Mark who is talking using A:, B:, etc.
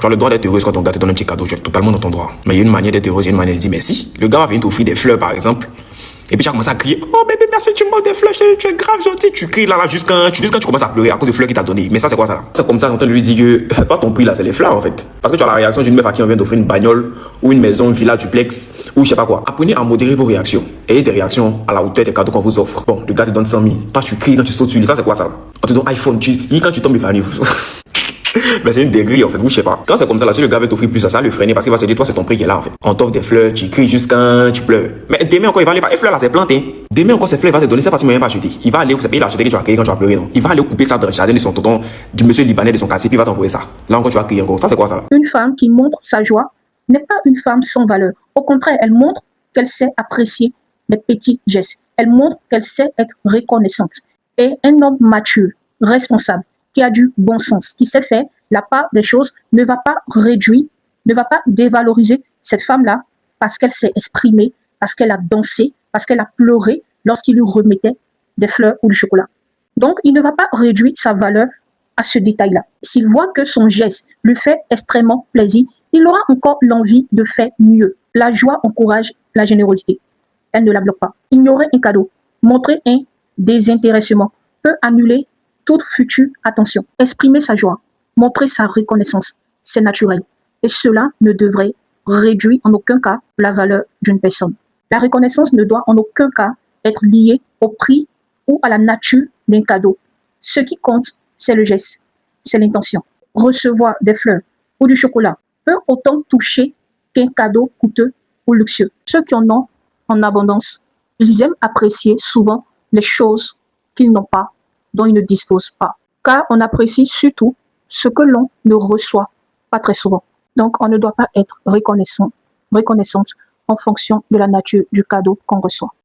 A: Tu as le droit d'être heureuse quand ton gars te donne un petit cadeau, tu es totalement dans ton droit. Mais il y a une manière d'être heureuse, il y a une manière de dire merci. Le gars va venir t'offrir des fleurs, par exemple. Et puis tu as commencé à crier, oh bébé merci, tu m'offres des fleurs, tu es grave gentil. Tu cries là jusqu'à tu commences à pleurer à cause des fleurs qu'il t'a donné. Mais ça c'est quoi ça? C'est comme ça quand on lui dit que toi ton prix là c'est les fleurs en fait. Parce que tu as la réaction d'une meuf à qui on vient d'offrir une bagnole ou une maison, une villa duplex ou je sais pas quoi. Apprenez à modérer vos réactions. Ayez des réactions à la hauteur des cadeaux qu'on vous offre. Bon, le gars te donne 100 000. Toi tu cries quand tu sautes sur lui, ça c'est quoi ça? On te donne iPhone, quand tu tombes il va mais c'est une dinguerie en fait, vous je sais pas. Quand c'est comme ça là, si le gars veut t'offrir plus, ça le freiner parce qu'il va se dire toi c'est ton prix qui est là en fait. On t'offre des fleurs, tu cries jusqu'à tu pleures. Mais demain encore il va aller pas. Et fleurs là c'est planté. Demain encore ces fleurs il va te donner, c'est facilement même pas acheter. Il va aller c'est pas l'acheter que tu vas crier quand tu vas pleurer non. Il va aller couper ça dans le jardin de son tonton, du monsieur libanais de son quartier puis il va t'envoyer ça. Là encore tu vas crier encore. Ça c'est quoi ça là?
B: Une femme qui montre sa joie n'est pas une femme sans valeur. Au contraire, elle montre qu'elle sait apprécier les petits gestes. Elle montre qu'elle sait être reconnaissante. Et un homme mature, responsable, qui a du bon sens, qui sait faire la part des choses, ne va pas réduire, ne va pas dévaloriser cette femme-là parce qu'elle s'est exprimée, parce qu'elle a dansé, parce qu'elle a pleuré lorsqu'il lui remettait des fleurs ou du chocolat. Donc, il ne va pas réduire sa valeur à ce détail-là. S'il voit que son geste lui fait extrêmement plaisir, il aura encore l'envie de faire mieux. La joie encourage la générosité. Elle ne la bloque pas. Ignorer un cadeau, montrer un désintéressement peut annuler toute future attention. Exprimer sa joie, montrer sa reconnaissance, c'est naturel. Et cela ne devrait réduire en aucun cas la valeur d'une personne. La reconnaissance ne doit en aucun cas être liée au prix ou à la nature d'un cadeau. Ce qui compte, c'est le geste, c'est l'intention. Recevoir des fleurs ou du chocolat peut autant toucher qu'un cadeau coûteux ou luxueux. Ceux qui en ont en abondance, ils aiment apprécier souvent les choses qu'ils n'ont pas, dont ils ne disposent pas. Car on apprécie surtout ce que l'on ne reçoit pas très souvent. Donc, on ne doit pas être reconnaissante en fonction de la nature du cadeau qu'on reçoit.